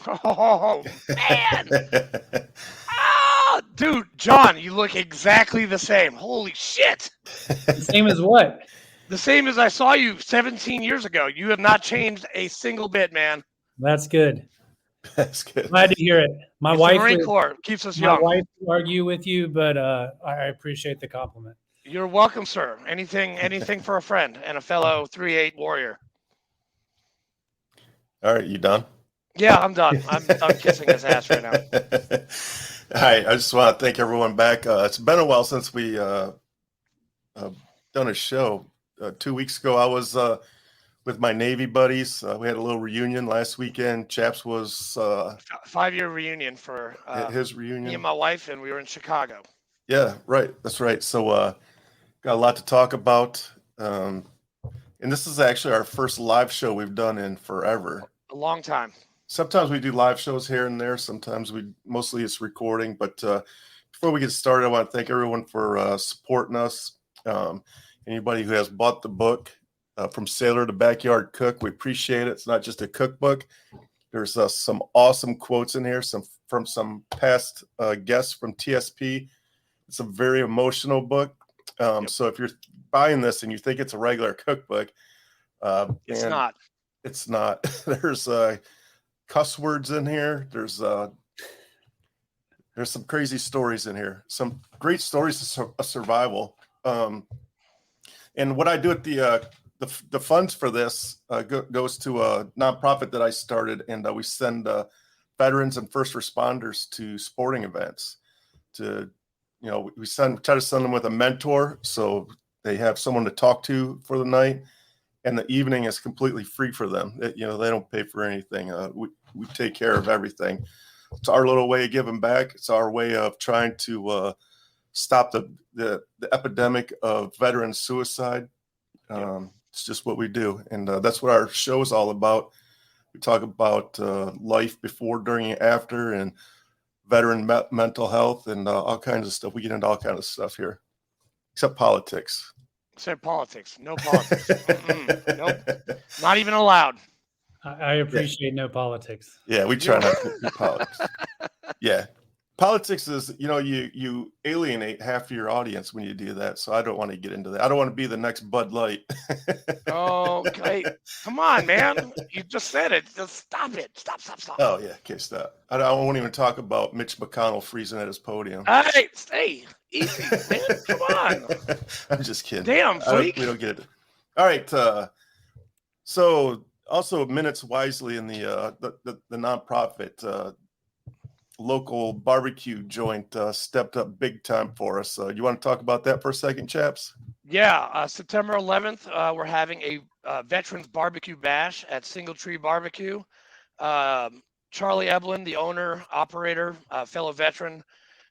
Oh man! Ah, dude, John, you look exactly the same. Holy shit! The same as what? The same as I saw you 17 years ago. You have not changed a single bit, man. That's good. That's good. Glad to hear it. My It's the wife Marine would, Corps. Keeps us my young. wife would argue with you, but I appreciate the compliment. You're welcome, sir. Anything for a friend and a fellow 3-8 warrior. All right, you done? Yeah, I'm done. I'm done kissing his ass right now. All right, I just want to thank everyone back. It's been a while since we done a show. 2 weeks ago, I was with my Navy buddies. We had a little reunion last weekend. Chaps was 5-year reunion for his me and reunion. my wife, and we were in Chicago. Yeah, right. That's right. So got a lot to talk about. And this is actually our first live show we've done in forever. A long time. Sometimes we do live shows here and there. Sometimes mostly it's recording. But before we get started, I want to thank everyone for supporting us. Anybody who has bought the book, From Sailor to Backyard Cook, we appreciate it. It's not just a cookbook. There's some awesome quotes in here, from some past guests from TSP. It's a very emotional book. So if you're buying this and you think it's a regular cookbook, It's not. It's not. There's cuss words in here. There's some crazy stories in here. Some great stories of survival. And what I do at the funds for this goes to a nonprofit that I started, and we send veterans and first responders to sporting events. We try to send them with a mentor, so they have someone to talk to for the night, and the evening is completely free for them. They don't pay for anything. We take care of everything. It's our little way of giving back. It's our way of trying to stop the epidemic of veteran suicide. It's just what we do, and that's what our show is all about. We talk about life before, during, and after, and veteran mental health, and all kinds of stuff. We get into all kinds of stuff here, except politics. Except politics. No politics. Nope. Not even allowed. I appreciate no politics. Yeah, we try not to do politics. Yeah. Politics is, you alienate half of your audience when you do that. So I don't want to get into that. I don't want to be the next Bud Light. Okay. Come on, man. You just said it. Just stop it. Stop. Oh, yeah. Okay, stop. I won't even talk about Mitch McConnell freezing at his podium. Hey, stay easy, man. Come on. I'm just kidding. Damn, freak. We don't get it. All right. So also Minutes Wisely in the nonprofit local barbecue joint stepped up big time for us. You want to talk about that for a second, chaps? Yeah, September 11th, we're having a veterans barbecue bash at Single Tree Barbecue. Charlie Eblin, the owner, operator, fellow veteran,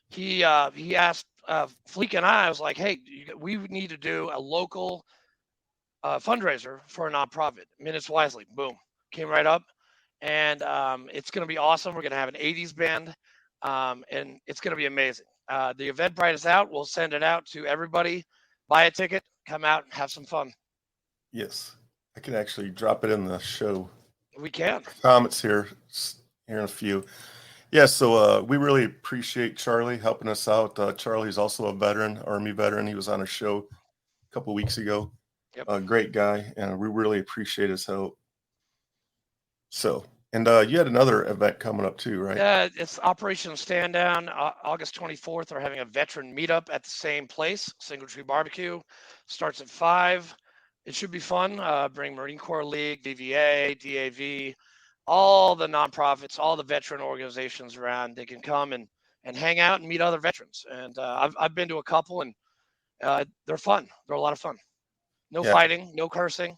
he asked Fleek and I was like, hey, we need to do a local fundraiser for a nonprofit. Minutes Wisely, boom, came right up. And it's going to be awesome. We're going to have an 80s band, and it's going to be amazing. The Eventbrite is out. We'll send it out to everybody. Buy a ticket, come out, and have some fun. Yes, I can actually drop it in the show. We can. Comments here in a few. Yeah, so we really appreciate Charlie helping us out. Charlie's also a veteran, Army veteran. He was on a show a couple weeks ago. Yep. A great guy, and we really appreciate his help. So, and you had another event coming up too, right? Yeah, it's Operation Stand Down. August 24th, we're having a veteran meetup at the same place, Single Tree Barbecue. Starts at 5. It should be fun. Bring Marine Corps League, DVA, DAV, all the nonprofits, all the veteran organizations around. They can come and hang out and meet other veterans. And I've been to a couple, and they're fun. They're a lot of fun. No fighting, no cursing.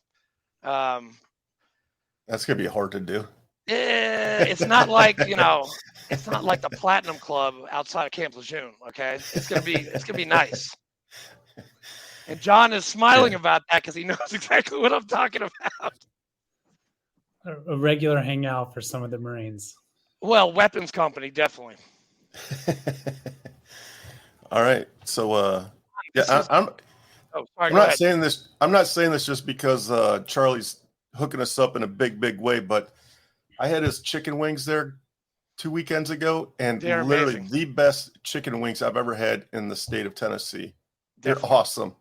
That's gonna be hard to do. It's not like it's not like the Platinum Club outside of Camp Lejeune. Okay, it's gonna be nice. And John is smiling about that because he knows exactly what I'm talking about. A regular hangout for some of the Marines. Well, weapons company definitely. All right, so I'm not saying this. I'm not saying this just because Charlie's hooking us up in a big way, but I had his chicken wings there 2 weekends ago, and They're literally amazing. the best chicken wings I've ever had in the state of Tennessee. They're Definitely. awesome.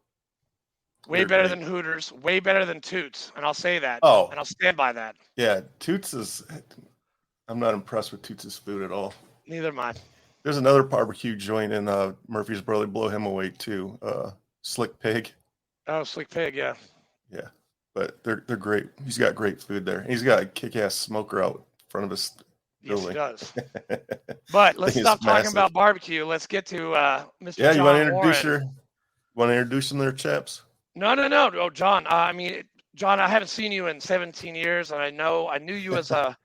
Way They're better great. than Hooters, way better than Toots, and I'll say that. Oh. And I'll stand by that. Yeah, Toots is. I'm not impressed with Toots' food at all. Neither am I. There's another barbecue joint in Murfreesboro. They blow him away too. Slick Pig. Oh, Slick Pig, yeah. Yeah, but they're great. He's got great food there. He's got a kick-ass smoker out in front of his Yes, he building. does. But let's Thing is stop talking massive. about barbecue. Let's get to Mr. Yeah, John you want to introduce Warren. them there, chaps? No. Oh, John. John, I haven't seen you in 17 years, and I knew you as a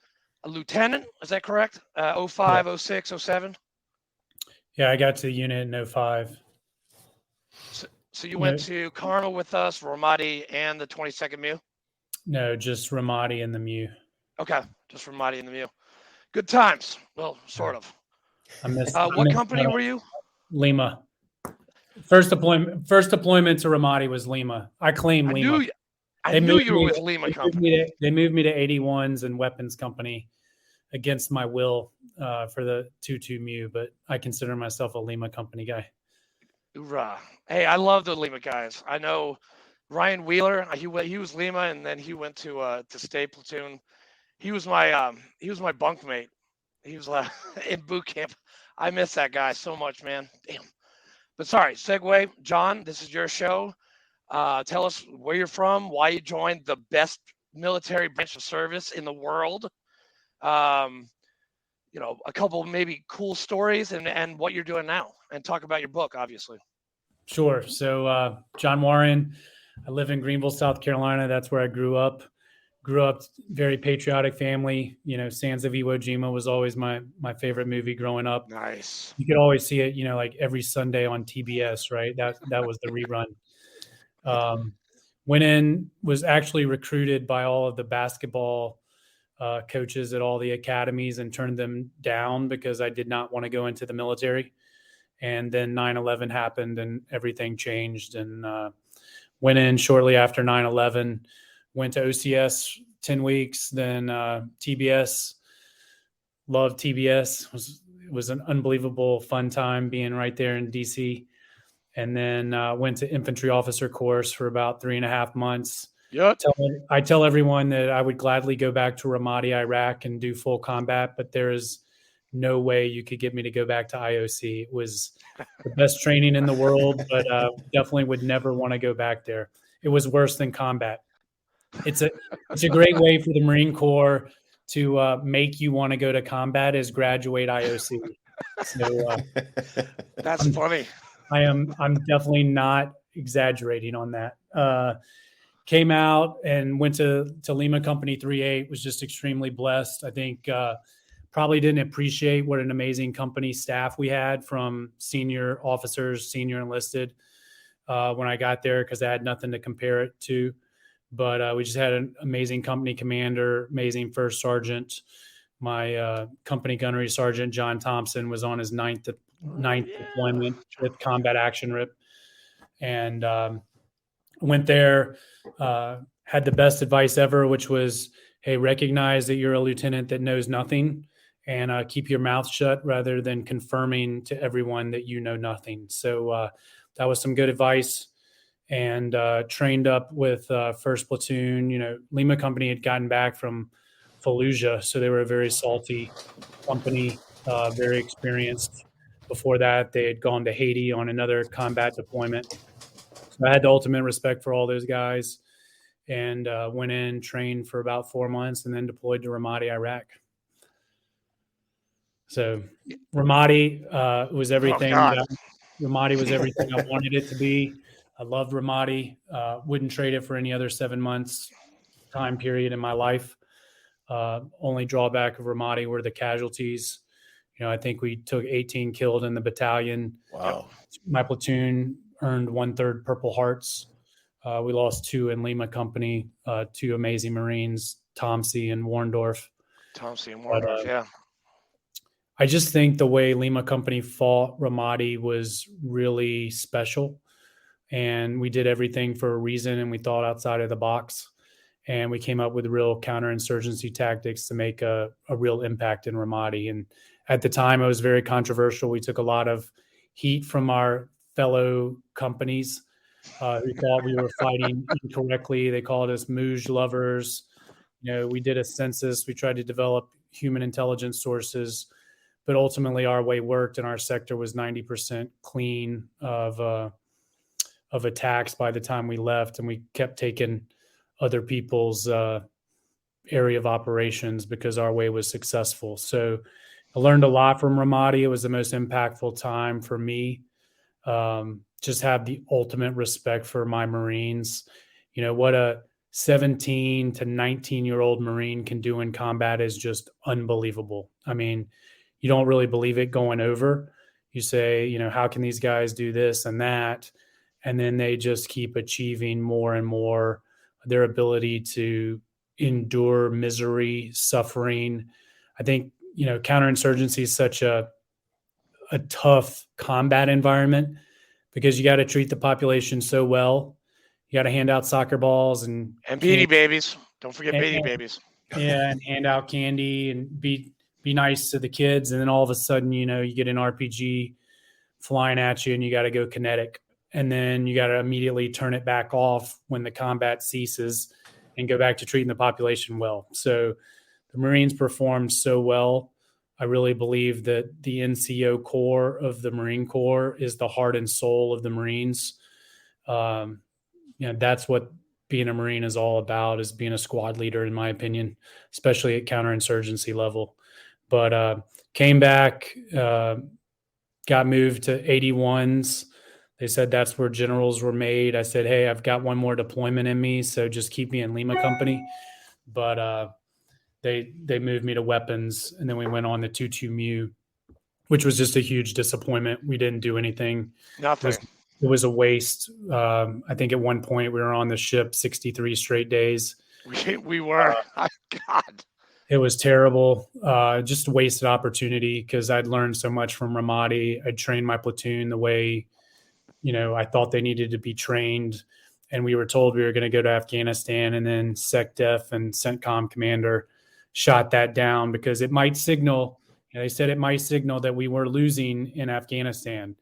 lieutenant. Is that correct? 05, 06, 07? Yeah, I got to the unit in 05. So you went to Carmel with us, Ramadi, and the 22nd MEU? No, just Ramadi and the MEU. Okay, just Ramadi and the MEU. Good times. Well, sort of. I missed. What company were you? Lima. First deployment to Ramadi was Lima. I claim Lima. I knew you were with Lima Company. They moved me to 81s and Weapons Company against my will for the 2-2 MEU, but I consider myself a Lima Company guy. Hoorah. Hey, I love the Lima guys. I know Ryan Wheeler. He was Lima, and then he went to State Platoon. He was my bunkmate. He was in boot camp. I miss that guy so much, man. Damn. But sorry, segue. John, this is your show. Tell us where you're from, why you joined the best military branch of service in the world. A couple maybe cool stories and what you're doing now, and talk about your book, obviously. Sure. So John Warren, I live in Greenville, South Carolina. That's where I grew up. Very patriotic family. Sands of Iwo Jima was always my favorite movie growing up. Nice. You could always see it, like every Sunday on TBS, right? That was the rerun. Went in, was actually recruited by all of the basketball coaches at all the academies and turned them down because I did not want to go into the military. And then 9/11 happened and everything changed, and went in shortly after 9/11, went to OCS 10 weeks, then TBS, loved TBS. It was an unbelievable fun time being right there in DC. And then went to infantry officer course for about 3.5 months. Yep. I tell everyone that I would gladly go back to Ramadi, Iraq, and do full combat, but there is no way you could get me to go back to IOC. It was the best training in the world, but definitely would never want to go back there. It was worse than combat. It's a great way for the Marine Corps to make you want to go to combat is graduate IOC. So that's funny. I'm definitely not exaggerating on that. Came out and went to Lima Company 3-8, was just extremely blessed. I think probably didn't appreciate what an amazing company staff we had, from senior officers, senior enlisted, when I got there, because I had nothing to compare it to. But we just had an amazing company commander, amazing first sergeant. My company gunnery sergeant, John Thompson, was on his ninth deployment with Combat Action RIP. And went there, had the best advice ever, which was, hey, recognize that you're a lieutenant that knows nothing, and keep your mouth shut rather than confirming to everyone that you know nothing. So that was some good advice. And trained up with 1st Platoon. Lima Company had gotten back from Fallujah, so they were a very salty company, very experienced. Before that, they had gone to Haiti on another combat deployment. So I had the ultimate respect for all those guys, and went in, trained for about 4 months, and then deployed to Ramadi, Iraq. So Ramadi was everything. Ramadi was everything I wanted it to be. I loved Ramadi. Wouldn't trade it for any other 7 months time period in my life. Only drawback of Ramadi were the casualties. I think we took 18 killed in the battalion. Wow. My platoon earned 1/3 Purple Hearts. We lost 2 in Lima Company, 2 amazing Marines, Tomsey and Warndorf. Yeah. I just think the way Lima Company fought Ramadi was really special, and we did everything for a reason, and we thought outside of the box. and we came up with real counterinsurgency tactics to make a real impact in Ramadi. And at the time, it was very controversial. We took a lot of heat from our fellow companies who thought we were fighting incorrectly. They called us Mooj lovers. We did a census. We tried to develop human intelligence sources, but ultimately our way worked, and our sector was 90% clean of attacks by the time we left, and we kept taking other people's area of operations because our way was successful. So I learned a lot from Ramadi. It was the most impactful time for me. Just have the ultimate respect for my Marines. What a 17 to 19-year-old Marine can do in combat is just unbelievable. I mean, you don't really believe it going over. You say, how can these guys do this and that? And then they just keep achieving more and more. Their ability to endure misery, suffering. I think, counterinsurgency is such a tough combat environment because you got to treat the population so well. You got to hand out soccer balls and Beanie Babies. Don't forget Beanie Babies. Yeah, and hand out candy and be nice to the kids. And then all of a sudden, you get an RPG flying at you and you got to go kinetic. And then you got to immediately turn it back off when the combat ceases and go back to treating the population well. So the Marines performed so well. I really believe that the NCO core of the Marine Corps is the heart and soul of the Marines. That's what being a Marine is all about, is being a squad leader, in my opinion, especially at counterinsurgency level. But came back, got moved to 81s. They said that's where generals were made. I said, hey, I've got one more deployment in me, so just keep me in Lima Company. But they moved me to weapons, and then we went on the 22 Mu, which was just a huge disappointment. We didn't do anything. Nothing. It was a waste. I think at one point we were on the ship 63 straight days. We were. God. It was terrible. Just a wasted opportunity because I'd learned so much from Ramadi. I'd trained my platoon the way, I thought they needed to be trained. And we were told we were going to go to Afghanistan, and then SecDef and CENTCOM commander shot that down because it might signal, they said it might signal that we were losing in Afghanistan.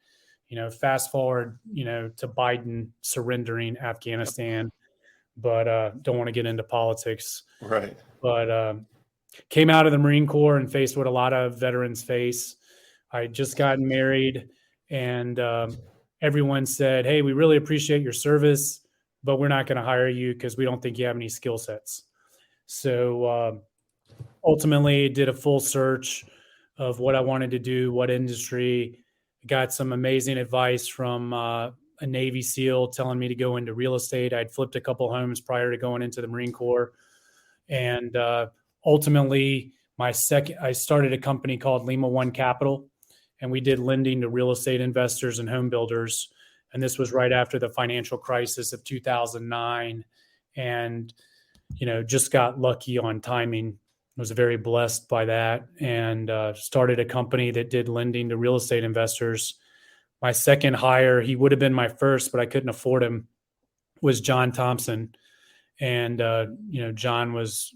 Fast forward, to Biden surrendering Afghanistan, but don't want to get into politics. Right. But came out of the Marine Corps and faced what a lot of veterans face. I had just gotten married, and everyone said, hey, we really appreciate your service, but we're not going to hire you because we don't think you have any skill sets. So ultimately did a full search of what I wanted to do, what industry. Got some amazing advice from a Navy SEAL telling me to go into real estate. I'd flipped a couple homes prior to going into the Marine Corps. And ultimately, I started a company called Lima One Capital, and we did lending to real estate investors and home builders. And this was right after the financial crisis of 2009. And, just got lucky on timing. Was very blessed by that, and started a company that did lending to real estate investors. My second hire, he would have been my first, but I couldn't afford him, was John Thompson. And, John was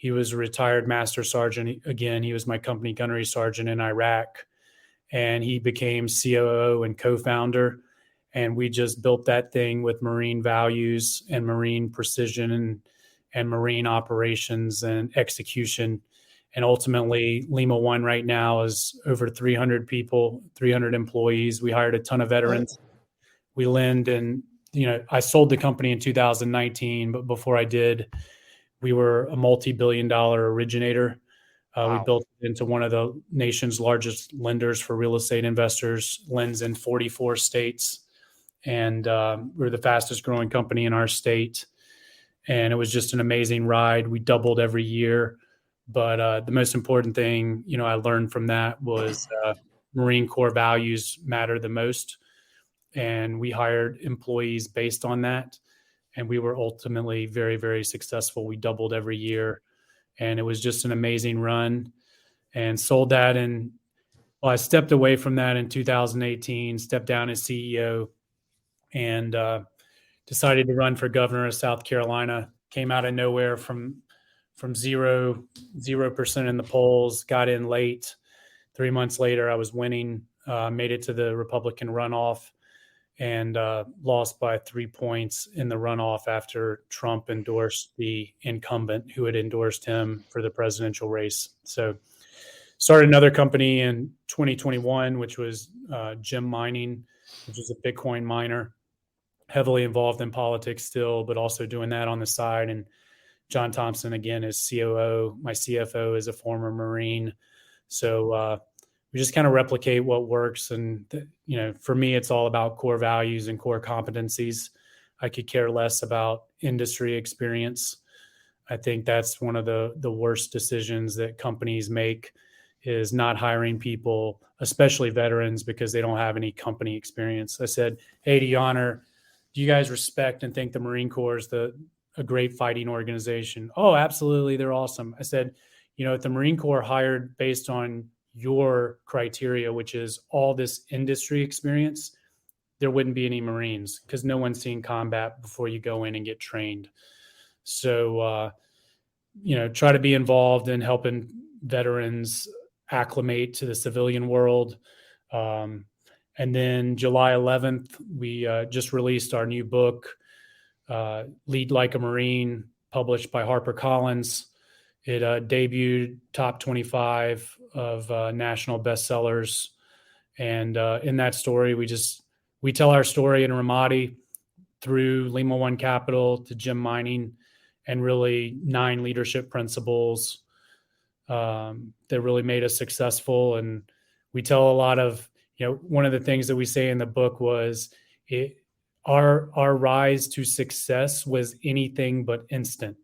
a retired master sergeant. Again, he was my company gunnery sergeant in Iraq, and he became COO and co-founder. And we just built that thing with Marine values and Marine precision and Marine operations and execution. And ultimately, Lima One right now is over 300 people, 300 employees. We hired a ton of veterans. We lend, and, I sold the company in 2019, but before I did, we were a multi-billion-dollar originator. Wow. We built it into one of the nation's largest lenders for real estate investors, lends in 44 states. And we're the fastest growing company in our state. And it was just an amazing ride. We doubled every year. But the most important thing, I learned from that was Marine Corps values matter the most. And we hired employees based on that. And we were ultimately very, very successful. We doubled every year. And it was just an amazing run, and sold that. And I stepped away from that in 2018, stepped down as CEO, and decided to run for governor of South Carolina came out of nowhere from 0% in the polls, got in late. 3 months later, I was winning, made it to the Republican runoff, and lost by 3 points in the runoff after Trump endorsed the incumbent who had endorsed him for the presidential race. So started another company in 2021, which was Gem Mining, which is a Bitcoin miner, heavily involved in politics still, but also doing that on the side. And John Thompson, again, is COO. My CFO is a former Marine. So we just kind of replicate what works. And, for me, it's all about core values and core competencies. I could care less about industry experience. I think that's one of the worst decisions that companies make, is not hiring people, especially veterans, because they don't have any company experience. I said, hey, do you guys respect and think the Marine Corps is a great fighting organization? Oh, absolutely. They're awesome. I said, if the Marine Corps hired based on your criteria, which is all this industry experience, there wouldn't be any Marines, because no one's seen combat before you go in and get trained. So, try to be involved in helping veterans acclimate to the civilian world. And then July 11th, we just released our new book, Lead Like a Marine, published by HarperCollins. It debuted top 25 of national bestsellers. And in that story, we tell our story in Ramadi through Lima One Capital to Gem Mining, and really 9 leadership principles that really made us successful. And we tell a lot of, one of the things that we say in the book was our rise to success was anything but instant.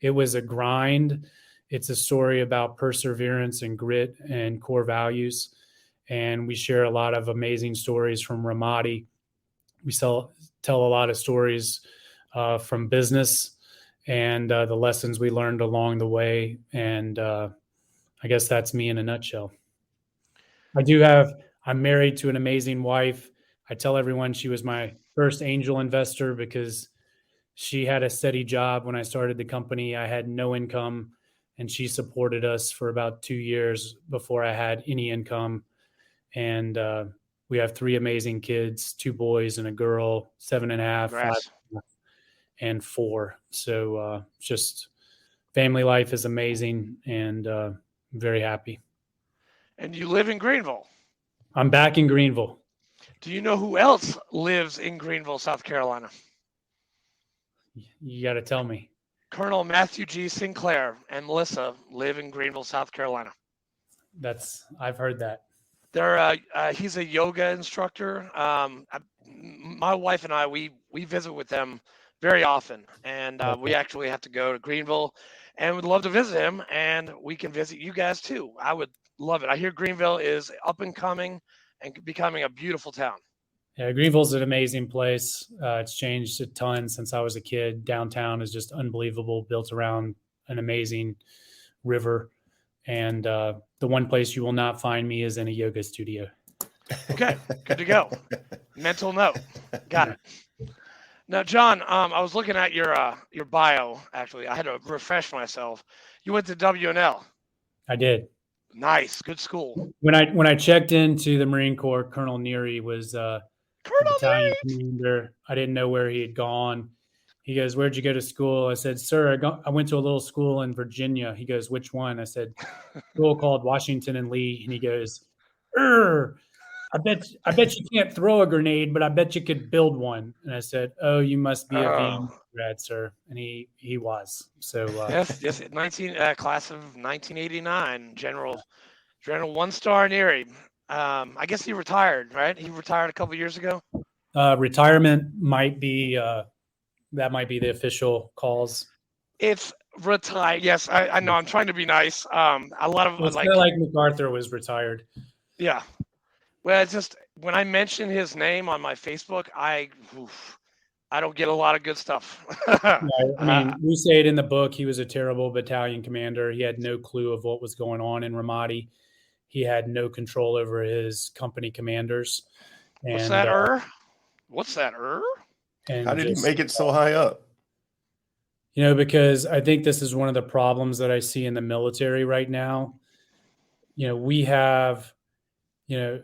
It was a grind. It's a story about perseverance and grit and core values. And we share a lot of amazing stories from Ramadi. We tell a lot of stories from business and the lessons we learned along the way. And I guess that's me in a nutshell. I'm married to an amazing wife. I tell everyone she was my first angel investor, because she had a steady job when I started the company. I had no income, and she supported us for about 2 years before I had any income. And we have 3 amazing kids, 2 boys and a girl, 7.5, 5, and 4. So just family life is amazing, and very happy. And you live in Greenville. I'm back in Greenville. Do you know who else lives in Greenville, South Carolina? You got to tell me. Colonel Matthew G. Sinclair and Melissa live in Greenville, South Carolina. I've heard that. He's a yoga instructor. My wife and I, we visit with them very often, and we actually have to go to Greenville, and would love to visit him, and we can visit you guys too. I would love it. I hear Greenville is up and coming and becoming a beautiful town. Yeah, Greenville's an amazing place. It's changed a ton since I was a kid. Downtown is just unbelievable, built around an amazing river. And the one place you will not find me is in a yoga studio. Okay, good to go. Mental note. Got it. Now, John, I was looking at your bio, actually. I had to refresh myself. You went to WNL. I did. Nice. Good school. When I checked into the Marine Corps, Colonel Neary was the battalion commander. I didn't know where he had gone. He goes, "Where'd you go to school?" I said, "Sir, I went to a little school in Virginia." He goes, "Which one?" I said, "School called Washington and Lee." And he goes, I bet you can't throw a grenade, but I bet you could build one." And I said, "Oh, you must be a VM grad, sir." And he was. So yes, class of 1989, General 1-star Neary. I guess he retired, right? He retired a couple years ago. Retirement might be that might be the official cause. It's retired. Yes, I know. I'm trying to be nice. A lot of it's like MacArthur was retired. Yeah. Well, it's just when I mention his name on my Facebook, I don't get a lot of good stuff. I mean, we say it in the book. He was a terrible battalion commander. He had no clue of what was going on in Ramadi. He had no control over his company commanders. What's that? And how did he make it so high up? Because I think this is one of the problems that I see in the military right now. We have, you know,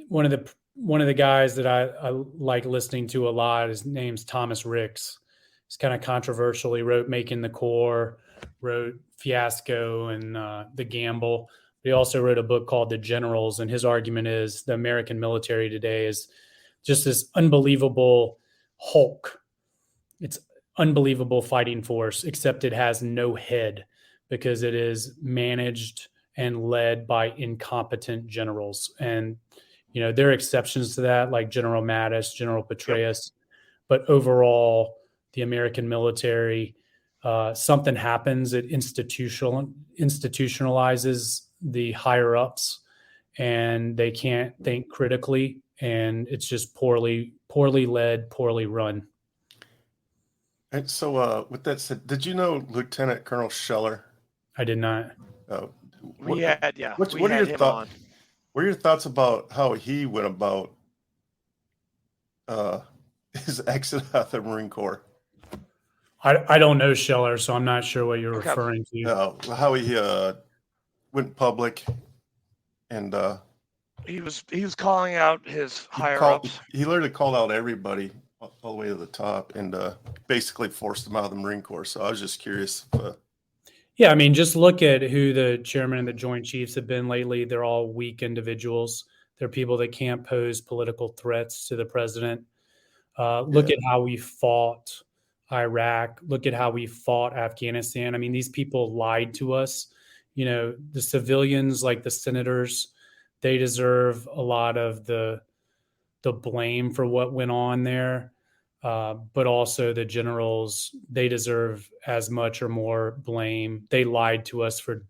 one of the guys that I like listening to a lot. His name's Thomas Ricks. He's kind of controversial. He wrote Making the Core, wrote Fiasco and The Gamble. He also wrote a book called The Generals, and his argument is the American military today is just this unbelievable Hulk. It's unbelievable fighting force, except it has no head because it is managed and led by incompetent generals. And, there are exceptions to that, like General Mattis, General Petraeus. But overall, the American military, something happens, it institutionalizes the higher ups, and they can't think critically, and it's just poorly led, poorly run. And so, with that said, did you know Lieutenant Colonel Scheller? I did not. We had What are your thoughts? What are your thoughts about how he went about his exit out of the Marine Corps? I don't know Scheller, so I'm not sure what you're referring to. How he went public, and he was calling out his higher ups. He literally called out everybody all the way to the top, and basically forced them out of the Marine Corps. So I was just curious. Yeah, I mean, just look at who the chairman and the Joint Chiefs have been lately. They're all weak individuals. They're people that can't pose political threats to the president. Look at how we fought Iraq. Look at how we fought Afghanistan. I mean, these people lied to us. The civilians, like the senators, they deserve a lot of the blame for what went on there. But also the generals, they deserve as much or more blame. They lied to us for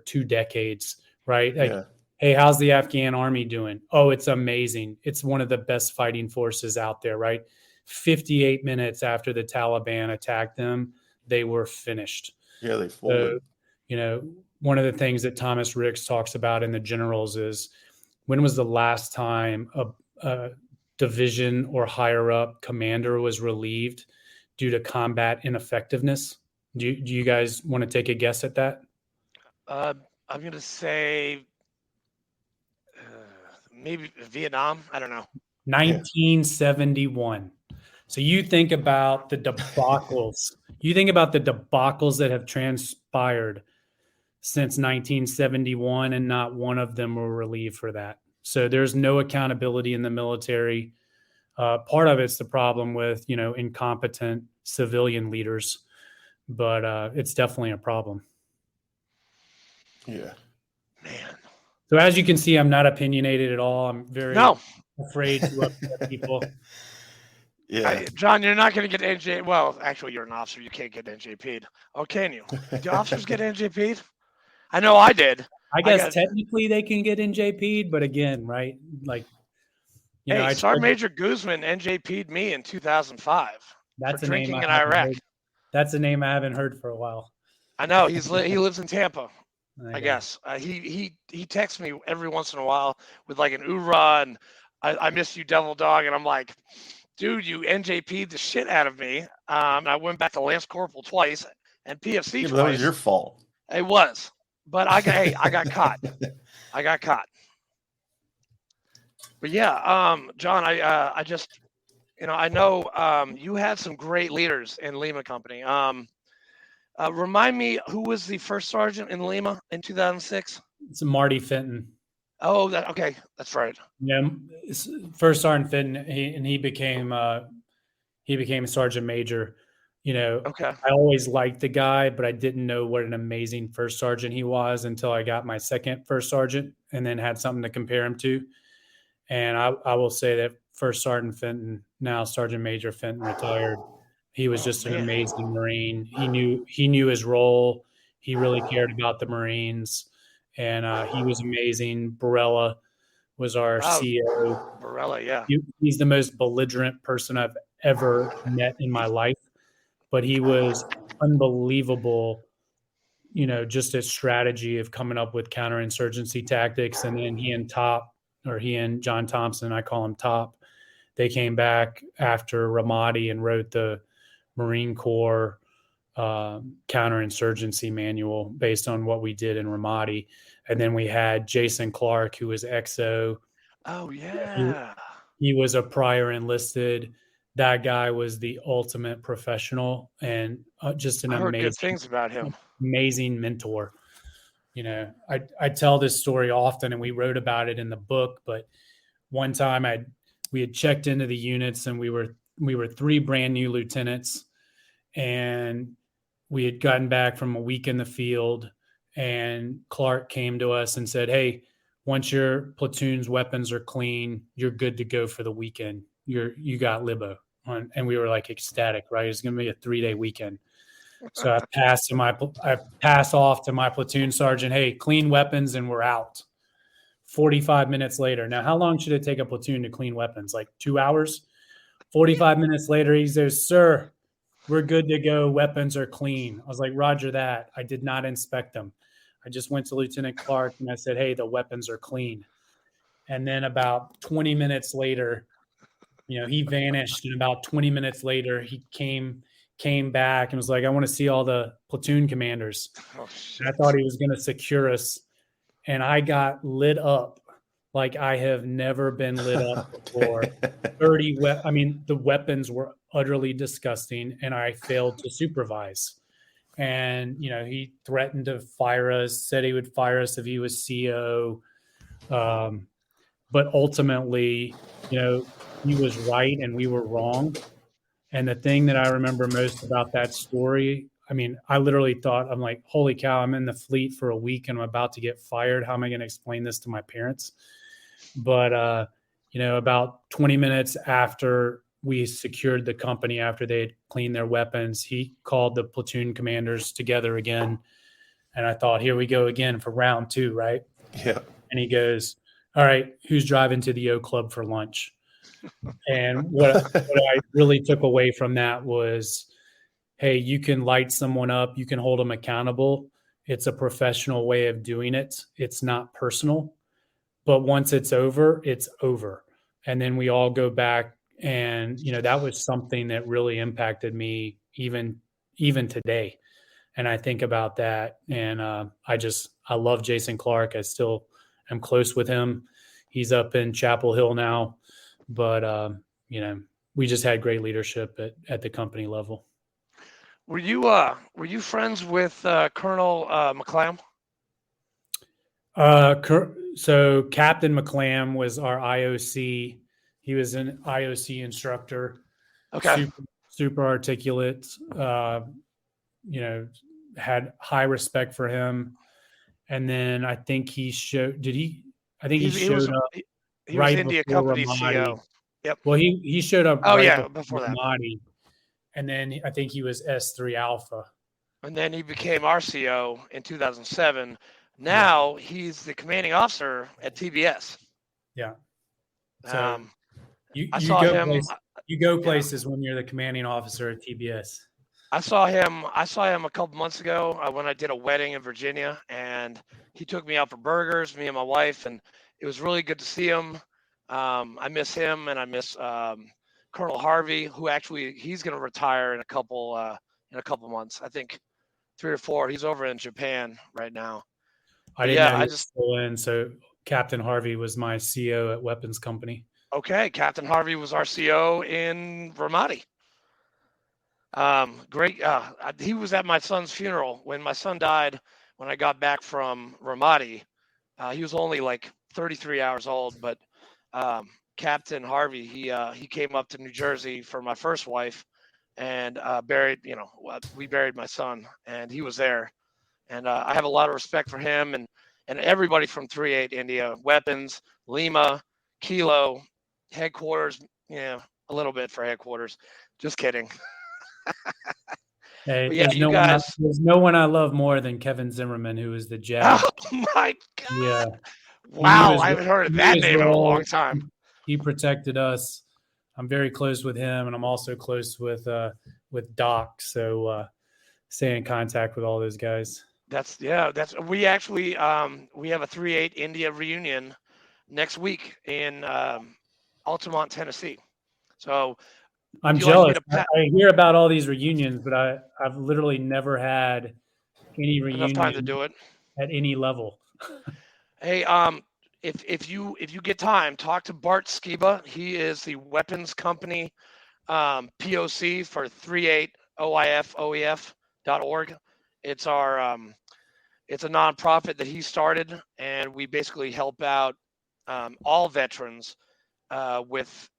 2 decades, right? Like, hey, how's the Afghan army doing? Oh, it's amazing. It's one of the best fighting forces out there, right? 58 minutes after the Taliban attacked them, they were finished. Yeah, they folded. So, one of the things that Thomas Ricks talks about in the generals is, when was the last time a division or higher up commander was relieved due to combat ineffectiveness? Do you guys want to take a guess at that? I'm going to say maybe Vietnam. I don't know. 1971. So you think about the debacles. You think about the debacles that have transpired since 1971, and not one of them were relieved for that. So there's no accountability in the military. Part of it's the problem with, incompetent civilian leaders, but it's definitely a problem. Yeah, man. So as you can see, I'm not opinionated at all. I'm very afraid to upset people. Yeah, John, you're not going to get NJ. Well, actually, you're an officer. You can't get NJP'd. Oh, can you? Do officers get NJP'd? I know I did. I guess technically they can get NJP'd, but again, right? Like, Sergeant Major Guzman NJP'd me in 2005 for drinking in Iraq. That's a name I haven't heard for a while. I know he lives in Tampa. I guess he texts me every once in a while with like an oorah and I miss you, devil dog, and I'm like, dude, you NJP'd the shit out of me. I went back to Lance Corporal twice and PFC twice. That was your fault. It was, but I got caught. I got caught. But yeah, John, I just, I know you had some great leaders in Lima Company. Remind me, who was the first sergeant in Lima in 2006? It's Marty Fenton. Oh, okay, that's right. Yeah, first Sergeant Fenton, he became Sergeant Major. Okay. I always liked the guy, but I didn't know what an amazing first sergeant he was until I got my second first sergeant, and then had something to compare him to. And I will say that First Sergeant Fenton, now Sergeant Major Fenton, retired. He was just an amazing Marine. He knew his role. He really cared about the Marines, and he was amazing. Barella was our CEO. Barella, yeah. He's the most belligerent person I've ever met in my life, but he was unbelievable. Just a strategy of coming up with counterinsurgency tactics, and then he and John Thompson, I call him Top, they came back after Ramadi and wrote the Marine Corps counterinsurgency manual based on what we did in Ramadi. And then we had Jason Clark, who was XO. Oh He, yeah. he was a prior enlisted. That guy was the ultimate professional and just an I heard good things about him. amazing mentor. You know, I tell this story often, and we wrote about it in the book. But one time we had checked into the units, and we were 3 brand new lieutenants, and we had gotten back from a week in the field, and Clark came to us and said, "Hey, once your platoon's weapons are clean, you're good to go for the weekend. You got libo." And we were like ecstatic, right? It's going to be a 3-day weekend. So I pass off to my platoon sergeant, "Hey, clean weapons and we're out." 45 minutes later. Now, how long should it take a platoon to clean weapons? Like 2 hours? 45 minutes later, he says, "Sir, we're good to go. Weapons are clean." I was like, "Roger that." I did not inspect them. I just went to Lieutenant Clark and I said, "Hey, the weapons are clean." And then about 20 minutes later, he vanished. And about 20 minutes later, he came back and was like, "I want to see all the platoon commanders." Oh, I thought he was going to secure us. And I got lit up like I have never been lit up before. The weapons were utterly disgusting, and I failed to supervise. And, he threatened to fire us, said he would fire us if he was CO. But ultimately, he was right and we were wrong. And the thing that I remember most about that story, I literally thought, I'm like, holy cow, I'm in the fleet for a week and I'm about to get fired. How am I going to explain this to my parents? But, about 20 minutes after we secured the company, after they had cleaned their weapons, he called the platoon commanders together again. And I thought, here we go again for round 2, right? Yeah. And he goes, "All right, who's driving to the O Club for lunch?" And what I really took away from that was, hey, you can light someone up, you can hold them accountable. It's a professional way of doing it. It's not personal. But once it's over, it's over. And then we all go back, and that was something that really impacted me even today. And I think about that, and I love Jason Clark. I still am close with him. He's up in Chapel Hill now, but we just had great leadership at the company level. Were you friends with Colonel McClam? So Captain McClam was our IOC. He was an IOC instructor. Okay. Super articulate. Had high respect for him. And then I think he showed. Did he? I think he showed up. He right was India before Company Ramadi. CO. Yep. Well, he showed up. Oh right yeah, before that. Ramadi. And then I think he was S3 Alpha. And then he became RCO in 2007. Now he's the commanding officer at TBS. Yeah. So you saw go him. You go places when you're the commanding officer at TBS. I saw him a couple months ago when I did a wedding in Virginia, and he took me out for burgers, me and my wife, and it was really good to see him. I miss him, and I miss Colonel Harvey, who actually he's going to retire in a couple months. I think 3 or 4. He's over in Japan right now. I didn't know he was still in. So Captain Harvey was my CO at Weapons Company. Okay, Captain Harvey was our CO in Ramadi. Great. He was at my son's funeral when my son died. When I got back from Ramadi, he was only like 33 hours old. But Captain Harvey, he came up to New Jersey for my first wife, and we buried my son, and he was there. And I have a lot of respect for him and everybody from 3-8 India, Weapons, Lima, Kilo, headquarters. Yeah, a little bit for headquarters. Just kidding. Hey, there's no one I love more than Kevin Zimmerman, who is the JAG. Oh my God. Yeah. Wow, I haven't heard of that name in a long time. He protected us. I'm very close with him, and I'm also close with Doc. So stay in contact with all those guys. We actually we have a 3-8 India reunion next week in Altamont, Tennessee. So I'm Do you like me jealous. to pat I hear about all these reunions, but I've literally never had any enough time to reunion do it? at any level. Hey, if you get time, talk to Bart Skiba. He is the weapons company POC for 38oifoef.org. It's our it's a nonprofit that he started, and we basically help out all veterans with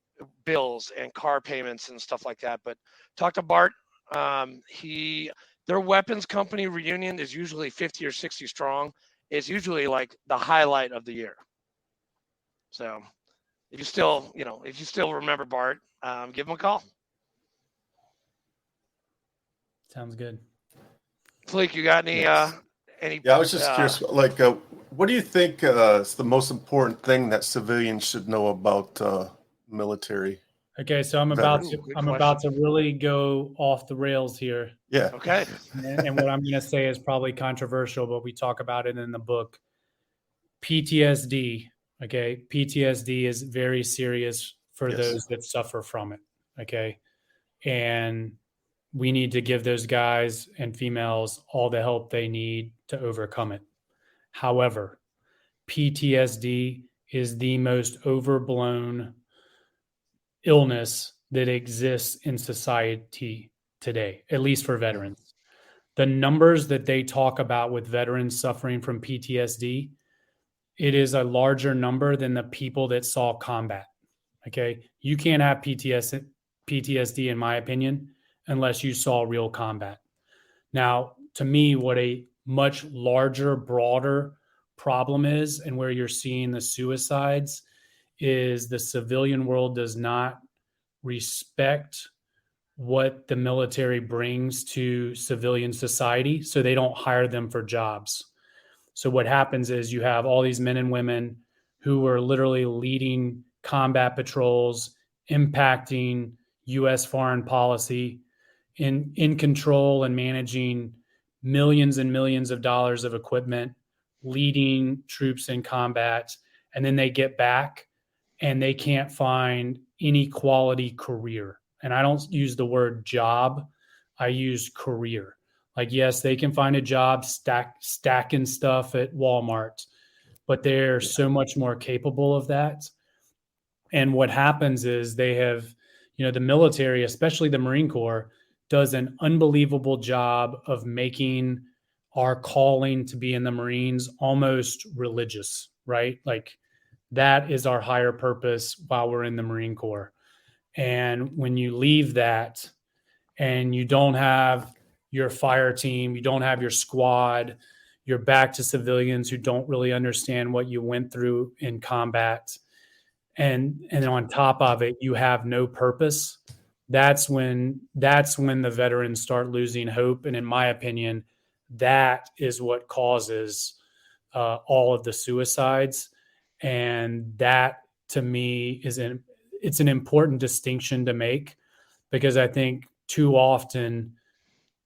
bills and car payments and stuff like that. But talk to Bart. Their weapons company reunion is usually 50 or 60 strong. It's usually like the highlight of the year. So if you still, if you still remember Bart, give him a call. Sounds good. Fleek, you got any? Yes. Any? Yeah, I was just curious, like, what do you think is the most important thing that civilians should know about military? Okay, so I'm Veterans. about to really go off the rails here. Yeah. Okay. And what I'm going to say is probably controversial, but we talk about it in the book. PTSD. Okay, PTSD is very serious for Yes. those that suffer from it. Okay, and we need to give those guys and females all the help they need to overcome it. However, PTSD is the most overblown illness that exists in society today, at least for veterans. The numbers that they talk about with veterans suffering from PTSD, it is a larger number than the people that saw combat. Okay. You can't have PTSD, in my opinion, unless you saw real combat. Now, to me, what a much larger, broader problem is, and where you're seeing the suicides, is the civilian world does not respect what the military brings to civilian society, so they don't hire them for jobs. So what happens is you have all these men and women who are literally leading combat patrols, impacting U.S. foreign policy, in control and managing millions and millions of dollars of equipment, leading troops in combat, and then they get back and they can't find any quality career. And I don't use the word job, I use career. Like, yes, they can find a job stacking stuff at Walmart, but they're so much more capable of that. And what happens is they have, the military, especially the Marine Corps, does an unbelievable job of making our calling to be in the Marines almost religious, right? Like, that is our higher purpose while we're in the Marine Corps. And when you leave that and you don't have your fire team, you don't have your squad, you're back to civilians who don't really understand what you went through in combat. And on top of it, you have no purpose. That's when the veterans start losing hope. And in my opinion, that is what causes all of the suicides. And that, to me, it's an important distinction to make, because I think too often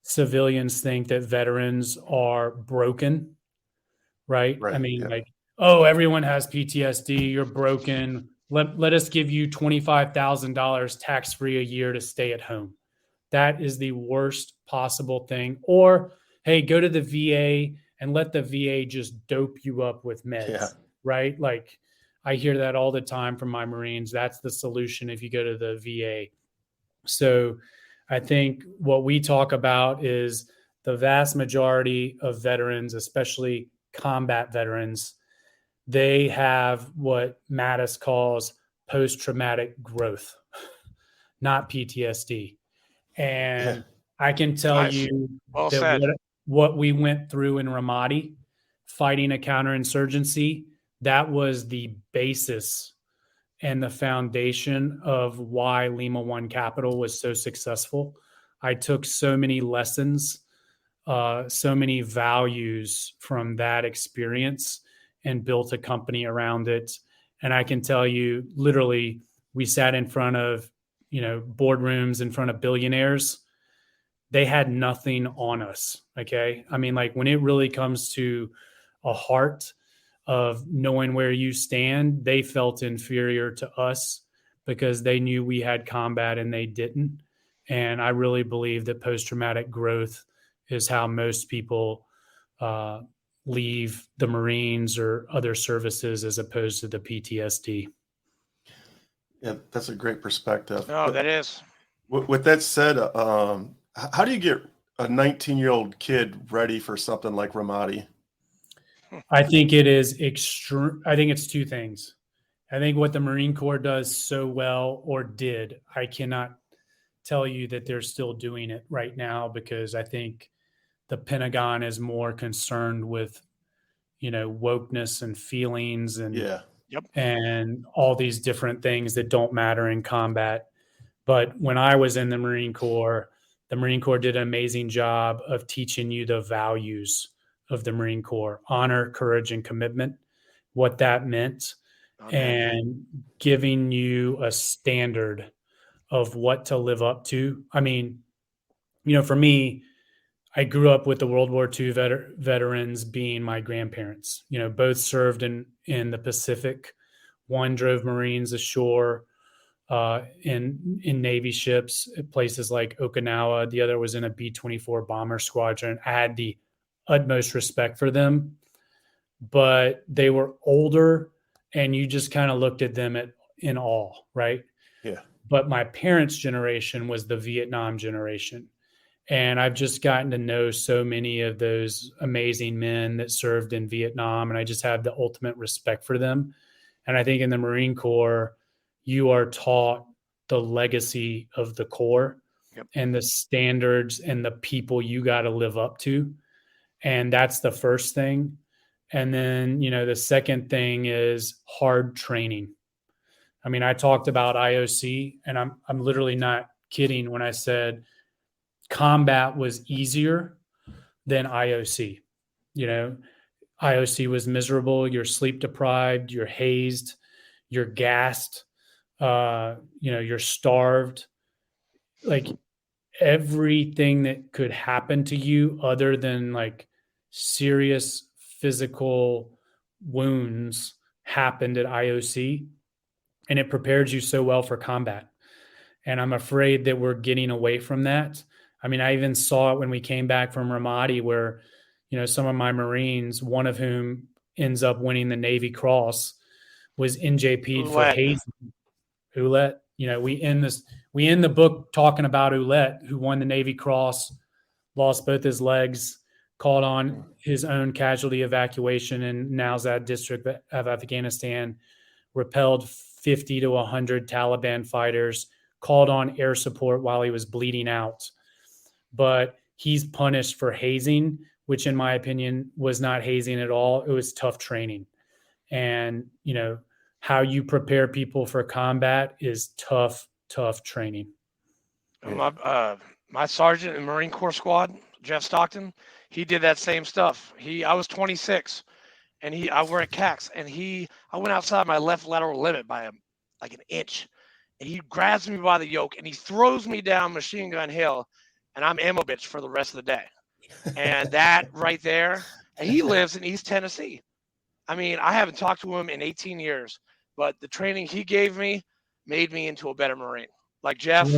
civilians think that veterans are broken, right? Right. I mean, Yeah. like, oh, everyone has PTSD, you're broken. Let us give you $25,000 tax-free a year to stay at home. That is the worst possible thing. Or, hey, go to the VA and let the VA just dope you up with meds, Yeah. right? Like, I hear that all the time from my Marines. That's the solution if you go to the VA. So I think what we talk about is the vast majority of veterans, especially combat veterans, they have what Mattis calls post-traumatic growth, not PTSD. And I can tell Nice. you Well that said. what we went through in Ramadi, fighting a counterinsurgency, that was the basis and the foundation of why Lima One Capital was so successful. I took so many lessons, so many values from that experience, and built a company around it. And I can tell you, literally, we sat in front of, boardrooms in front of billionaires. They had nothing on us. Okay. I mean, like, when it really comes to a heart of knowing where you stand, they felt inferior to us because they knew we had combat and they didn't. And I really believe that post-traumatic growth is how most people leave the Marines or other services as opposed to the PTSD. Yeah, that's a great perspective. No, that is. With that said, how do you get a 19-year-old kid ready for something like Ramadi? I think it is extreme. I think it's two things. I think what the Marine Corps does so well, or did, I cannot tell you that they're still doing it right now, because I think the Pentagon is more concerned with, wokeness and feelings and and all these different things that don't matter in combat. But when I was in the Marine Corps did an amazing job of teaching you the values of the Marine Corps: honor, courage, and commitment, what that meant, and giving you a standard of what to live up to. I mean, for me, I grew up with the World War II veterans being my grandparents. Both served in the Pacific. One drove Marines ashore in Navy ships at places like Okinawa. The other was in a B-24 bomber squadron. I had the utmost respect for them, but they were older, and you just kind of looked at them in awe, right? Yeah. But my parents' generation was the Vietnam generation. And I've just gotten to know so many of those amazing men that served in Vietnam, and I just have the ultimate respect for them. And I think in the Marine Corps, you are taught the legacy of the Corps and the standards and the people you got to live up to. And that's the first thing. And then, the second thing is hard training. I mean, I talked about IOC, and I'm literally not kidding when I said combat was easier than IOC. IOC was miserable. You're sleep deprived. You're hazed. You're gassed. You're starved. Like, everything that could happen to you other than like serious physical wounds happened at IOC, and it prepares you so well for combat. And I'm afraid that we're getting away from that. I mean, I even saw it when we came back from Ramadi, where, some of my Marines, one of whom ends up winning the Navy Cross, was NJP'd for hazing. Ouellette. We end the book talking about Ouellette, who won the Navy Cross, lost both his legs, called on his own casualty evacuation in Nowzad district of Afghanistan, repelled 50 to 100 Taliban fighters, called on air support while he was bleeding out. But he's punished for hazing, which in my opinion was not hazing at all. It was tough training. And, how you prepare people for combat is tough training. My sergeant in Marine Corps squad, Jeff Stockton, he did that same stuff. I was 26, and I were at CAX, and I went outside my left lateral limit by like an inch, and he grabs me by the yoke and he throws me down Machine Gun Hill, and I'm ammo bitch for the rest of the day. And that right there, and he lives in East Tennessee. I mean, I haven't talked to him in 18 years, but the training he gave me made me into a better Marine. Like Jeff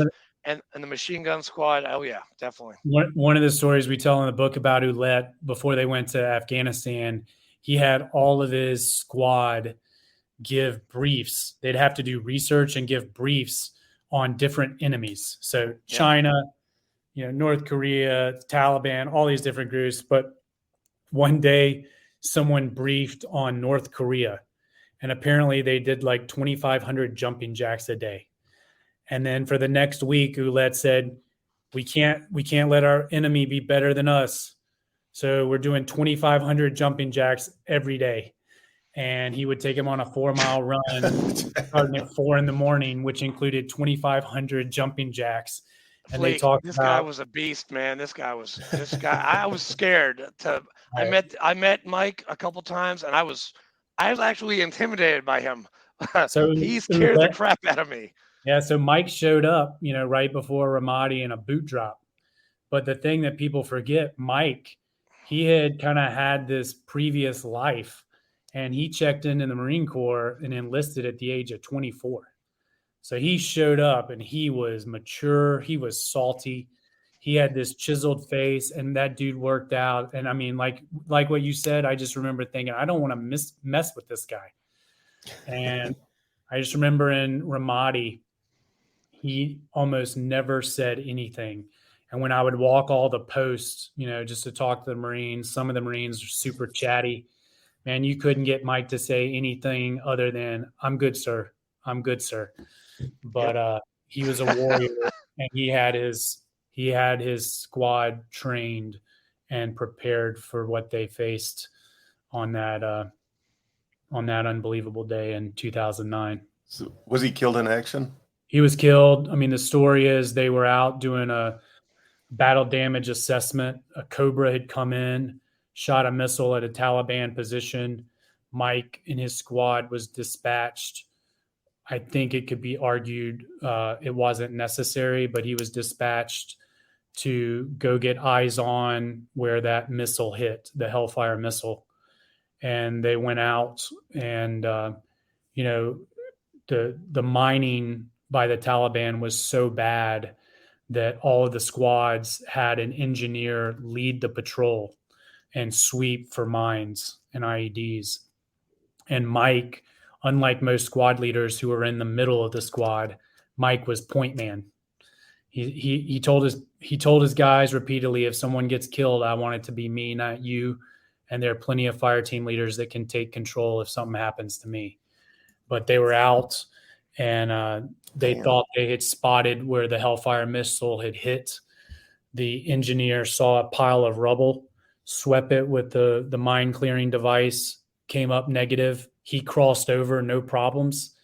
and the machine gun squad. Oh yeah, definitely. One of the stories we tell in the book about Ouellette, before they went to Afghanistan, he had all of his squad give briefs. They'd have to do research and give briefs on different enemies. So China, North Korea, Taliban, all these different groups. But one day someone briefed on North Korea, and apparently they did like 2,500 jumping jacks a day. And then for the next week, Ouellette said, we can't let our enemy be better than us. So we're doing 2,500 jumping jacks every day. And he would take him on a 4-mile run starting at 4 a.m, which included 2,500 jumping jacks. And Flake, this guy was a beast, man. This guy. I was scared I met Mike a couple times, and I was actually intimidated by him. So he scared the crap out of me. Yeah. So Mike showed up, right before Ramadi in a boot drop. But the thing that people forget, Mike, he had kind of had this previous life, and he checked into the Marine Corps and enlisted at the age of 24. So he showed up and he was mature. He was salty. He had this chiseled face, and that dude worked out. And I mean, like what you said, I just remember thinking, I don't want to mess with this guy. And I just remember in Ramadi, he almost never said anything. And when I would walk all the posts, just to talk to the Marines, some of the Marines are super chatty. Man, you couldn't get Mike to say anything other than, "I'm good, sir. I'm good, sir." But he was a warrior, and he had his squad trained and prepared for what they faced on that unbelievable day in 2009. So was he killed in action? He was killed. I mean, the story is they were out doing a battle damage assessment. A Cobra had come in, shot a missile at a Taliban position. Mike and his squad was dispatched. I think it could be argued it wasn't necessary, but he was dispatched to go get eyes on where that missile hit, the Hellfire missile. And they went out and, the mining by the Taliban was so bad that all of the squads had an engineer lead the patrol and sweep for mines and IEDs. And Mike, unlike most squad leaders who were in the middle of the squad, Mike was point man. He told his guys repeatedly, if someone gets killed, I want it to be me, not you. And there are plenty of fire team leaders that can take control if something happens to me. But they were out, and they thought they had spotted where the Hellfire missile had hit. The engineer saw a pile of rubble, swept it with the mine clearing device, came up negative. He crossed over, no problems.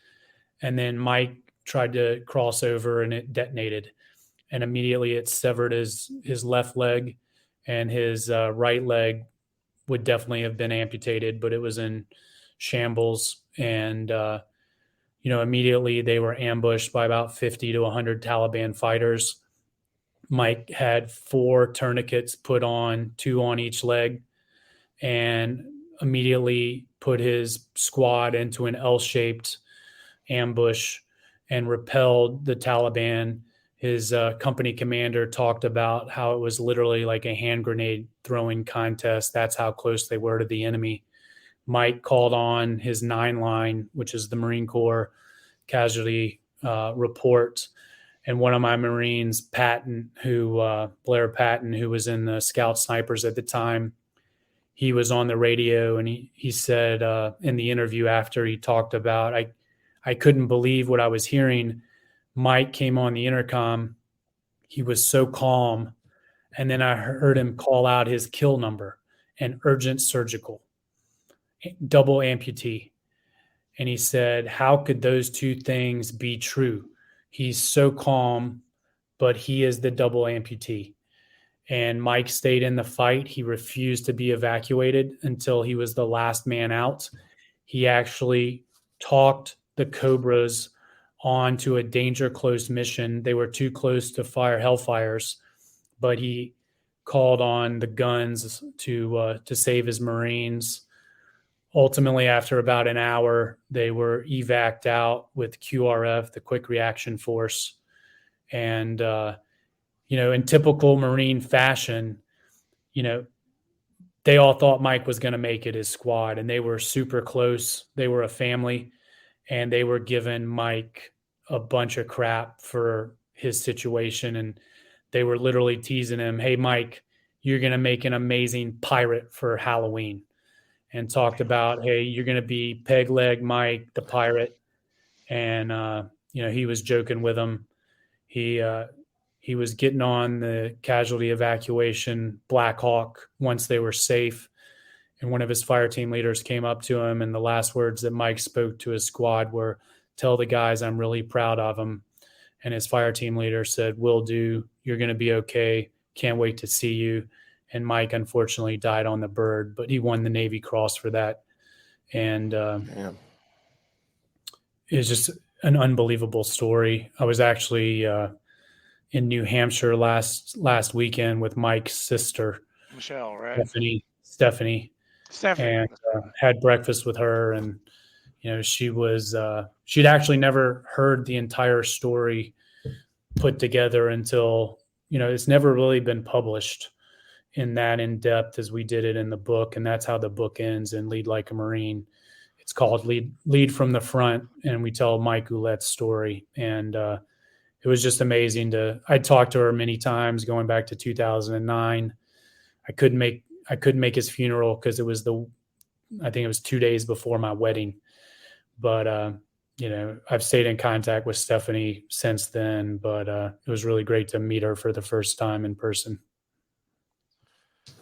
And then Mike tried to cross over, and it detonated. And immediately it severed his left leg, and his right leg would definitely have been amputated, but it was in shambles. And, immediately they were ambushed by about 50 to 100 Taliban fighters. Mike had 4 tourniquets put on, 2 on each leg, and immediately put his squad into an L-shaped ambush and repelled the Taliban. His company commander talked about how it was literally like a hand grenade throwing contest. That's how close they were to the enemy. Mike called on his 9 line, which is the Marine Corps casualty report. And one of my Marines, Blair Patton, who was in the Scout Snipers at the time, he was on the radio, and he said in the interview after, he talked about, I couldn't believe what I was hearing. Mike came on the intercom. He was so calm. And then I heard him call out his kill number and urgent surgical, double amputee. And he said, how could those 2 things be true? He's so calm, but he is the double amputee. And Mike stayed in the fight. He refused to be evacuated until he was the last man out. He actually talked the Cobras onto a danger close mission. They were too close to fire Hellfires, but he called on the guns to save his Marines. Ultimately, after about an hour, they were evac'd out with QRF, the Quick Reaction Force. And, in typical Marine fashion, they all thought Mike was going to make it, his squad, and they were super close. They were a family, and they were giving Mike a bunch of crap for his situation. And they were literally teasing him, hey, Mike, you're going to make an amazing pirate for Halloween. And talked about, hey, you're going to be Peg Leg Mike, the pirate. And, he was joking with him. He was getting on the casualty evacuation Black Hawk once they were safe. And one of his fire team leaders came up to him, and the last words that Mike spoke to his squad were, tell the guys I'm really proud of them. And his fire team leader said, will do. You're going to be okay. Can't wait to see you. And Mike, unfortunately, died on the bird, but he won the Navy Cross for that. And it's just an unbelievable story. I was actually in New Hampshire last weekend with Mike's sister, Michelle, right? Stephanie, and had breakfast with her. And she was she'd actually never heard the entire story put together until, it's never really been published in that in depth as we did it in the book. And that's how the book ends in Lead Like a Marine. It's called Lead from the Front. And we tell Mike Goulette's story. And it was just amazing I talked to her many times going back to 2009. I couldn't make his funeral because I think it was 2 days before my wedding. But, I've stayed in contact with Stephanie since then, but it was really great to meet her for the first time in person.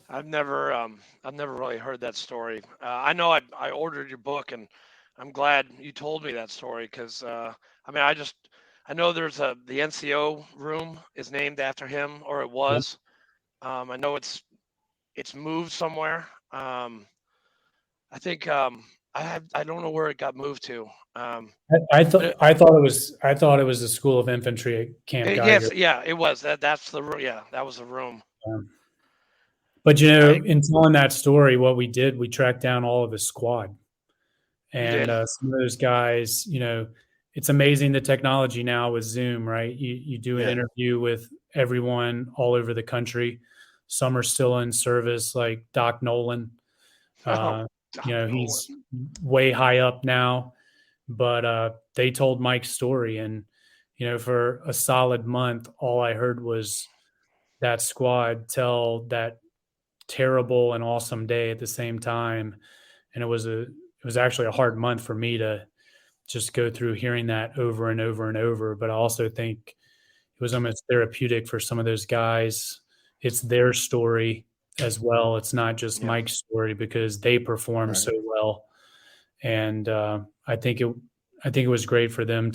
I've never really heard that story. I know I ordered your book, and I'm glad you told me that story because I know there's the NCO room is named after him, or it was. I know it's moved somewhere. I think I don't know where it got moved to. I thought it was the School of Infantry at Camp Geiger. Yes, yeah, it was. That's the room. Yeah, that was the room. But in telling that story, what we did, we tracked down all of his squad, and some of those guys. It's amazing the technology now with Zoom, right? You do an interview with everyone all over the country. Some are still in service, like Doc Nolan. He's way high up now, but they told Mike's story, and for a solid month, all I heard was that squad tell that terrible and awesome day at the same time. And it was actually a hard month for me to just go through hearing that over and over and over. But I also think it was almost therapeutic for some of those guys. It's their story as well. It's not just Mike's story because they performed so well. And I think it was great for them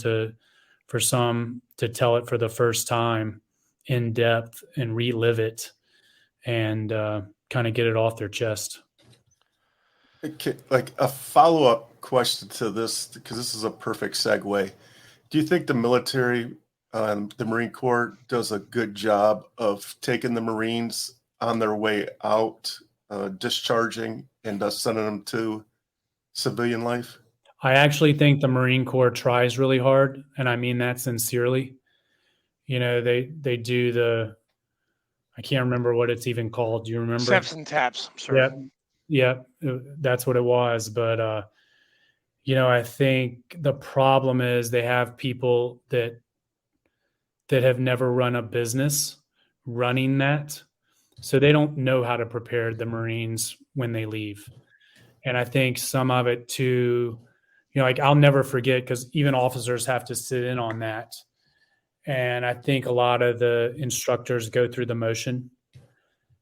for some to tell it for the first time in depth and relive it and kind of get it off their chest. Okay, like a follow-up question to this, because this is a perfect segue. Do you think the military, the Marine Corps, does a good job of taking the Marines on their way out, discharging, and sending them to civilian life? I actually think the Marine Corps tries really hard, and I mean that sincerely. They do I can't remember what it's even called. Do you remember? Steps and taps, sir. Yeah, that's what it was. But, I think the problem is they have people that have never run a business running that. So they don't know how to prepare the Marines when they leave. And I think some of it too, I'll never forget because even officers have to sit in on that. And I think a lot of the instructors go through the motion.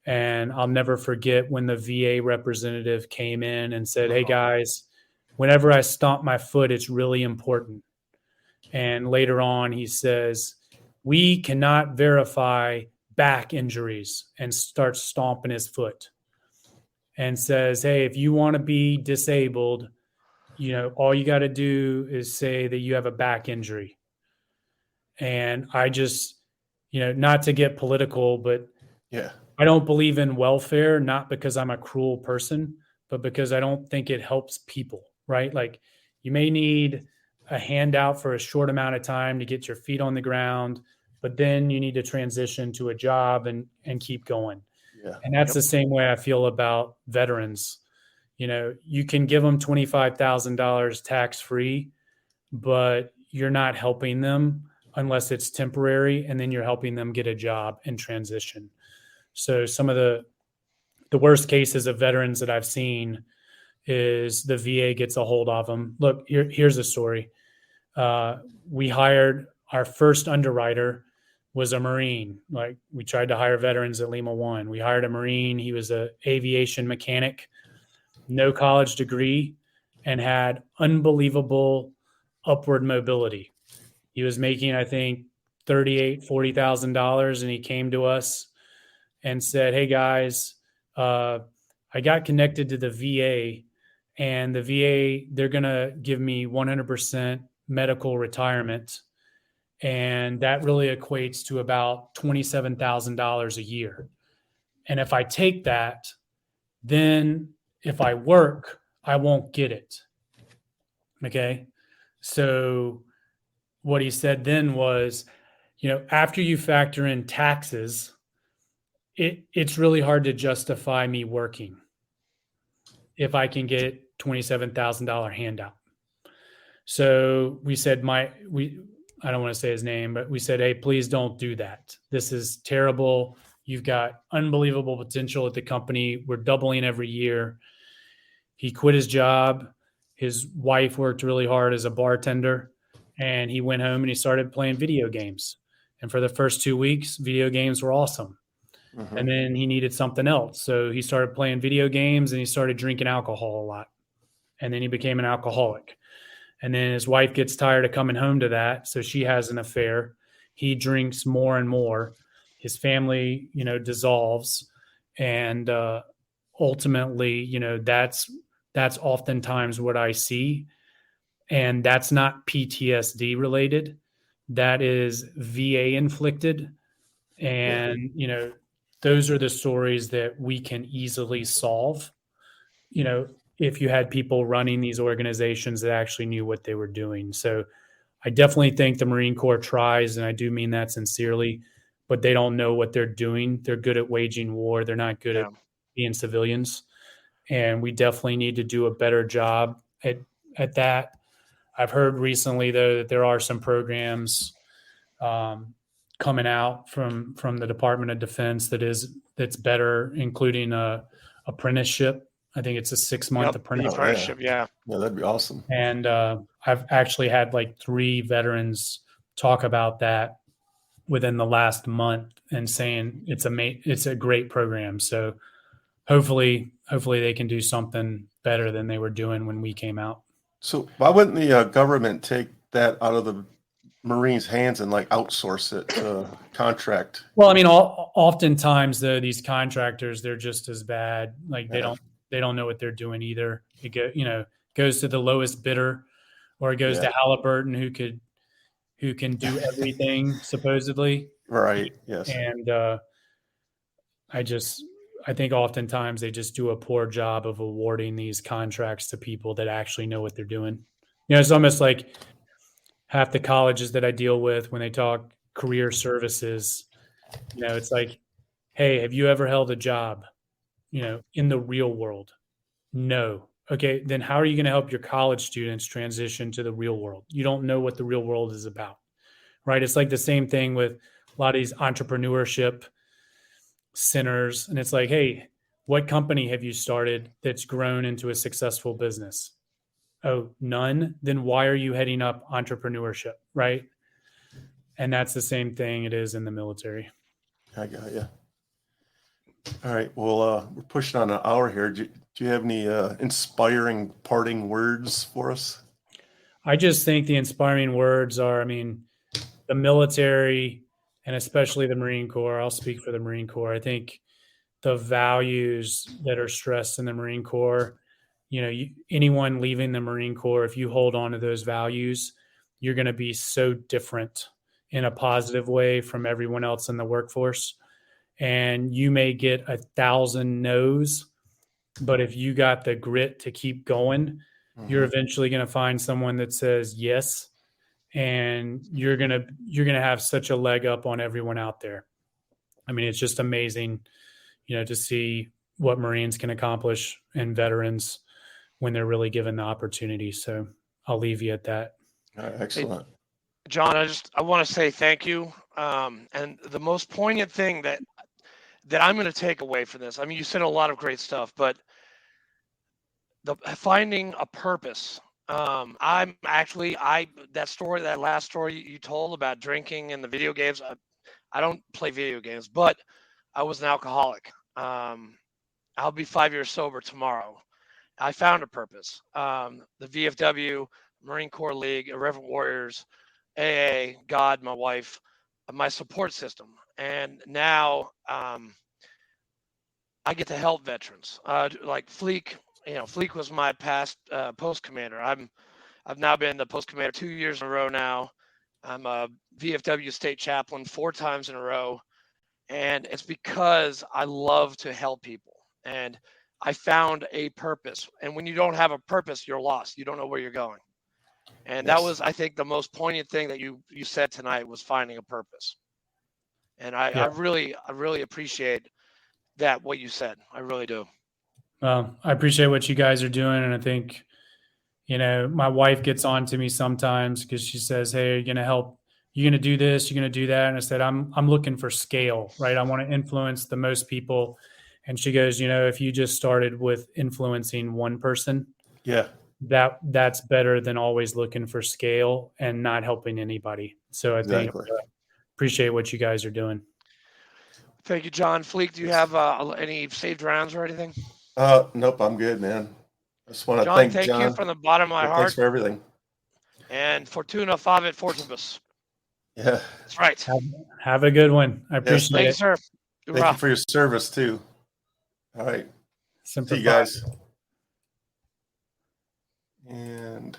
And I'll never forget when the VA representative came in and said, "Hey guys, whenever I stomp my foot, it's really important." And later on, he says, "We cannot verify back injuries," and starts stomping his foot and says, "Hey, if you want to be disabled, all you got to do is say that you have a back injury." And I just, not to get political, but I don't believe in welfare, not because I'm a cruel person, but because I don't think it helps people, right? Like you may need a handout for a short amount of time to get your feet on the ground, but then you need to transition to a job and keep going. Yeah. And that's the same way I feel about veterans. You can give them $25,000 tax-free, but you're not helping them unless it's temporary, and then you're helping them get a job and transition. So some of the worst cases of veterans that I've seen is the VA gets a hold of them. Look, here's a story. We hired our first underwriter was a Marine. Like we tried to hire veterans at Lima One. We hired a Marine. He was an aviation mechanic, no college degree, and had unbelievable upward mobility. He was making, I think, $40,000, and he came to us and said, "Hey guys, I got connected to the VA, and the VA, they're going to give me 100% medical retirement. And that really equates to about $27,000 a year. And if I take that, then if I work, I won't get it." Okay. So what he said then was, after you factor in taxes, it's really hard to justify me working if I can get $27,000 handout. So we said, I don't want to say his name, but we said, hey, please don't do that. This is terrible. You've got unbelievable potential at the company. We're doubling every year. He quit his job. His wife worked really hard as a bartender, and he went home and he started playing video games. And for the first 2 weeks, video games were awesome. Mm-hmm. And then he needed something else. So he started playing video games and he started drinking alcohol a lot. And then he became an alcoholic. And then his wife gets tired of coming home to that. So she has an affair. He drinks more and more. His family, dissolves. And ultimately, that's oftentimes what I see. And that's not PTSD related. That is VA inflicted. And, those are the stories that we can easily solve, if you had people running these organizations that actually knew what they were doing. So I definitely think the Marine Corps tries, and I do mean that sincerely, but they don't know what they're doing. They're good at waging war. They're not good at being civilians. And we definitely need to do a better job at that. I've heard recently, though, that there are some programs coming out from the Department of Defense that's better, including a apprenticeship. I think it's a 6-month apprenticeship. Apprenticeship, yeah, that'd be awesome. And I've actually had like 3 veterans talk about that within the last month and saying it's a great program. So hopefully they can do something better than they were doing when we came out. So why wouldn't the government take that out of the Marines' hands and outsource it to contract? Well, I mean, oftentimes though, these contractors, they're just as bad. They don't know what they're doing either. It goes to the lowest bidder, or it goes to Halliburton, who can do everything supposedly. Right. Yes. And I think oftentimes they just do a poor job of awarding these contracts to people that actually know what they're doing. It's almost like half the colleges that I deal with, when they talk career services, it's like, hey, have you ever held a job, in the real world? No. Okay, then how are you going to help your college students transition to the real world? You don't know what the real world is about, right? It's like the same thing with a lot of these entrepreneurship centers. And it's like, hey, what company have you started that's grown into a successful business? Oh, none? Then why are you heading up entrepreneurship, right? And that's the same thing it is in the military. I got you. All right. Well, we're pushing on an hour here. Do you have any inspiring parting words for us? I just think the inspiring words are, the military, and especially the Marine Corps. I'll speak for the Marine Corps. I think the values that are stressed in the Marine Corps, anyone leaving the Marine Corps, if you hold on to those values, you're going to be so different in a positive way from everyone else in the workforce. And you may get 1,000 no's, but if you got the grit to keep going, you're eventually going to find someone that says yes, and you're going to have such a leg up on everyone out there. It's just amazing, to see what Marines can accomplish and veterans when they're really given the opportunity. So I'll leave you at that. All right, excellent. Hey, John, I want to say thank you. And the most poignant thing that I'm going to take away from this, you said a lot of great stuff, but finding a purpose. That last story you told about drinking and the video games, I don't play video games, but I was an alcoholic. I'll be 5 years sober tomorrow. I found a purpose. The VFW, Marine Corps League, Irreverent Warriors, AA, God, my wife, my support system. And now I get to help veterans. Like Fleek, Fleek was my past post commander. I've now been the post commander 2 years in a row now. I'm a VFW state chaplain 4 times in a row. And it's because I love to help people. And I found a purpose. And when you don't have a purpose, you're lost. You don't know where you're going. And that Yes. was, I think, the most poignant thing that you said tonight was finding a purpose. And I Yeah. really appreciate that, what you said. I really do. I appreciate what you guys are doing. And I think, my wife gets on to me sometimes because she says, "Hey, are you going to help? You're going to do this, you're going to do that." And I said, I'm looking for scale, right? I want to influence the most people. And she goes, if you just started with influencing one person, Yeah. that's better than always looking for scale and not helping anybody. So I think Exactly. appreciate what you guys are doing. Thank you, John. Fleek, do you have any saved rounds or anything? Nope, I'm good, man. I just want to John, thank thank you John. from the bottom of my Thanks heart. for everything. And Fortuna Favit Fortibus. Yeah. That's right. Have a good one. I Yes, appreciate Thank you, it. sir. Thank you for your service too. All right. Semper See you Fi. guys. And